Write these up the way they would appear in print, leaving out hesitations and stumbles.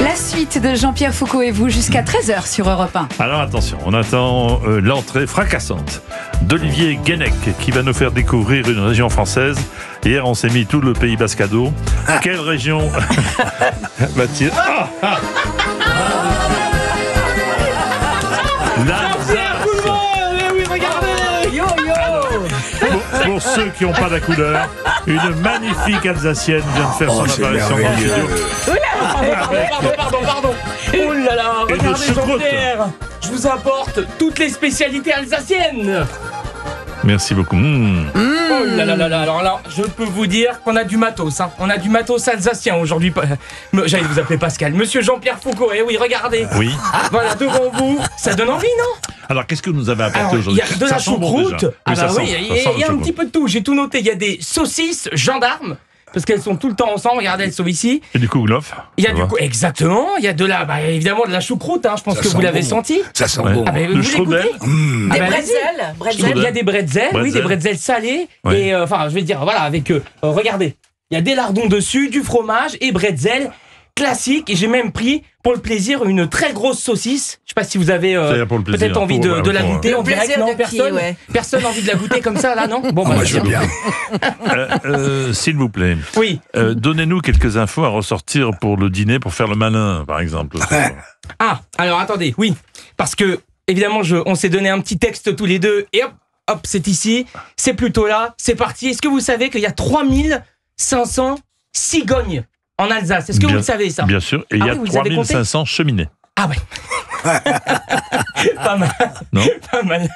La suite de Jean-Pierre Foucault et vous jusqu'à 13h sur Europe 1. Alors attention, on attend l'entrée fracassante d'Olivier Guénec qui va nous faire découvrir une région française. Hier, on s'est mis tout le Pays Basque à dos. Quelle région va-t-il... Pour ceux qui n'ont pas la couleur, une magnifique Alsacienne vient de faire son apparition dans le studio. Pardon. Oh là là, regardez Jean-Pierre, je vous apporte toutes les spécialités alsaciennes. Merci beaucoup. Oh là là, alors là, je peux vous dire qu'on a du matos, hein. On a du matos alsacien aujourd'hui. J'allais vous appeler Pascal. Monsieur Jean-Pierre Foucault, oui, regardez. Oui. Voilà, devant vous, ça donne envie, non? Alors, qu'est-ce que vous nous avez apporté aujourd'hui? Il y a de la choucroute. Il y a un petit peu de tout. J'ai tout noté. Il y a des saucisses gendarmes. Parce qu'elles sont tout le temps ensemble. Regardez, elles sont ici. Et du kouglof. Il y a exactement. Il y a de la, évidemment, de la choucroute. Hein. Je pense que vous l'avez senti. Ça sent bon. Le strudel. Des bretzels. Il y a des bretzels, oui, des bretzels salés. Ouais. Et je vais dire, voilà, avec. Regardez, il y a des lardons dessus, du fromage et bretzels classique. Et j'ai même pris pour le plaisir une très grosse saucisse. Je sais pas si vous avez peut-être envie de la goûter en direct. Non, personne n'a envie de la goûter comme ça là, non? Bon, moi je veux bien. S'il vous plaît. Oui. Donnez-nous quelques infos à ressortir pour le dîner, pour faire le malin, par exemple. Alors attendez, oui, parce que évidemment on s'est donné un petit texte tous les deux et hop, c'est ici, c'est plutôt là, c'est parti. Est-ce que vous savez qu'il y a 3500 cigognes en Alsace? Est-ce que vous le savez ça? Bien sûr, et il y a 3500 cheminées. Ah ouais. Pas mal. Non. Pas mal.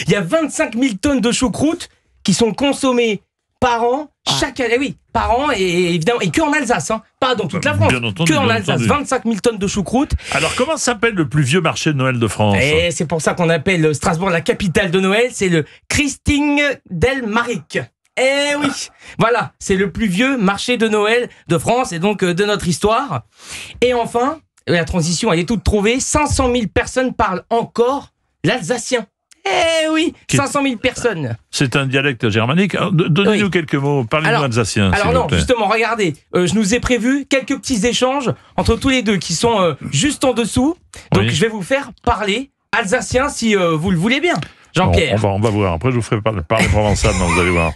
Il y a 25 000 tonnes de choucroute qui sont consommées par an, chaque année, oui, par an, et évidemment, et que en Alsace, hein, pas dans toute la France, bien entendu, que en Alsace, 25 000 tonnes de choucroute. Alors, comment s'appelle le plus vieux marché de Noël de France? Et c'est pour ça qu'on appelle Strasbourg la capitale de Noël, c'est le Christingelmarkt. Eh oui, voilà, c'est le plus vieux marché de Noël de France et donc de notre histoire. Et enfin, la transition, elle est toute trouvée, 500 000 personnes parlent encore l'alsacien. Eh oui, 500 000 personnes. C'est un dialecte germanique. Donnez-nous quelques mots, parlez-nous alsacien. Alors non, justement, regardez, je nous ai prévu quelques petits échanges entre tous les deux qui sont juste en dessous. Donc je vais vous faire parler alsacien si vous le voulez bien. Jean-Pierre. Bon, on va voir. Après, je vous ferai parler provençal, vous allez voir.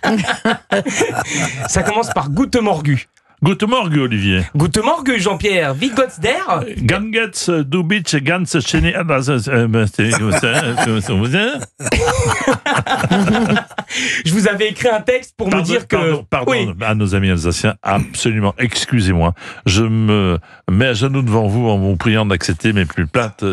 Ça commence par Gute Morgen. Gute Morgen, Olivier. Gute Morgen, Jean-Pierre. Wie geht's der? Ganget's, du bist ganz schön. Je vous avais écrit un texte pour me dire que... Pardon à nos amis alsaciens, absolument, excusez-moi. Je me mets à genoux devant vous en vous priant d'accepter mes plus plates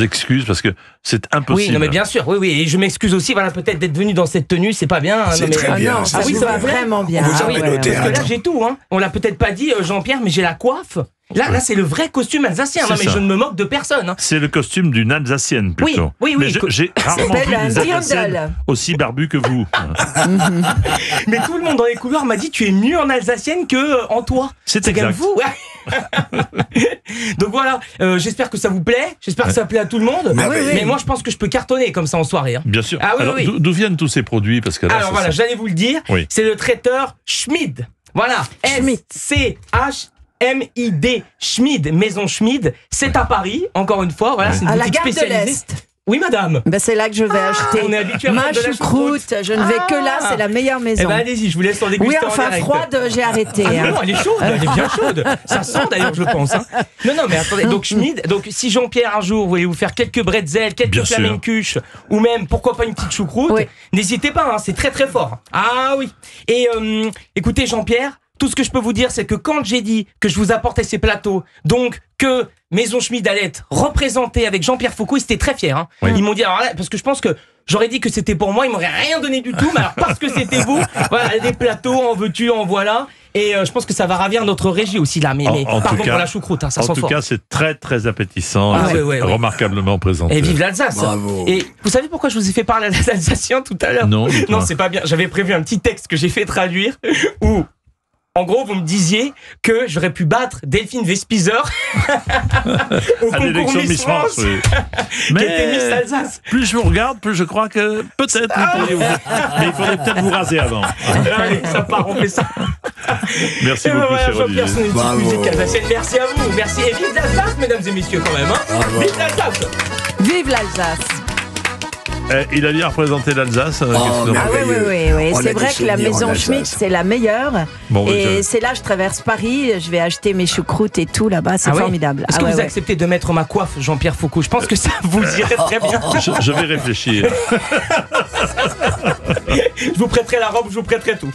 excuses parce que c'est impossible. Oui, non mais bien sûr, oui, et je m'excuse aussi, voilà, peut-être d'être venu dans cette tenue, c'est pas bien. C'est très bien. Non, ça va vraiment bien. Vous avez noté. Parce que là j'ai tout, hein. On l'a peut-être pas dit, Jean-Pierre, mais j'ai la coiffe. Là, c'est le vrai costume alsacien. Non, mais je ne me moque de personne. Hein. C'est le costume d'une Alsacienne, plutôt. Oui. Mais j'ai rarement vu des Alsaciennes aussi barbues que vous. Mais tout le monde dans les couloirs m'a dit tu es mieux en alsacienne que en toi. C'est exact. Comme vous. Donc voilà, j'espère que ça vous plaît. J'espère que ça plaît à tout le monde. Mais moi, je pense que je peux cartonner comme ça en soirée. Hein. Bien sûr. Ah, oui, alors, d'où viennent tous ces produits? Parce que là, alors voilà, j'allais vous le dire. Oui. C'est le traiteur Schmid. Voilà. S-C-H-M-I-D, Schmid, Maison Schmid, c'est à Paris, encore une fois, voilà, c'est une à la boutique gare de spécialisée. l'Est. Oui, madame. C'est là que je vais acheter on est habitué à ma prendre de la choucroute. Je ne vais que là, c'est la meilleure maison. Eh ben allez-y, je vous laisse en déguster. Oui, en enfin direct. froide, j'ai arrêté. Non, elle est chaude, elle est bien chaude. Ça sent d'ailleurs, je pense. Hein. Non, mais attendez. Donc Schmid, donc si Jean-Pierre un jour voulez vous faire quelques bretzels, quelques flamencuches, ou même pourquoi pas une petite choucroute, n'hésitez pas, hein, c'est très très fort. Ah oui. Et écoutez Jean-Pierre. Tout ce que je peux vous dire, c'est que quand j'ai dit que je vous apportais ces plateaux, donc que Maison Schmid allait être représentée avec Jean-Pierre Foucault, ils étaient très fiers. Hein. Ils m'ont dit, alors là, parce que je pense que j'aurais dit que c'était pour moi, ils m'auraient rien donné du tout, mais alors parce que c'était vous, voilà, des plateaux, en veux-tu, en voilà. Et je pense que ça va ravir notre régie aussi là, mais pardon pour la choucroute, hein, ça sent fort. En tout cas, c'est très très appétissant, remarquablement présenté. Et vive l'Alsace. Bravo. Et vous savez pourquoi je vous ai fait parler alsacien tout à l'heure? Non, c'est pas bien. J'avais prévu un petit texte que j'ai fait traduire où En gros, vous me disiez que j'aurais pu battre Delphine Vespizer au À concours l'élection de Miss France, oui. qui était Miss Alsace. Plus je vous regarde, plus je crois que peut-être vous pourriez vous... Mais il faudrait peut-être vous raser avant. Allez, ça part, on fait ça. Merci Et ben beaucoup, voilà, cher Jean-Pierre, Olivier. son équipe Bravo. musique alsacienne. Merci à vous. Merci. Et vive l'Alsace, mesdames et messieurs, quand même. Hein. Vive l'Alsace. Vive l'Alsace. Il a bien représenté l'Alsace. Qu'est-ce que vous en Ah pensez oui, On a c'est des vrai que la souvenirs en maison Alsace. Schmitt, c'est la meilleure. Bon, et oui, c'est là, je traverse Paris, je vais acheter mes choucroutes et tout là-bas, c'est Ah ouais. formidable. Est-ce que vous acceptez de mettre ma coiffe, Jean-Pierre Foucault? Je pense que ça vous irait très bien. Je vais réfléchir. Je vous prêterai la robe, je vous prêterai tout.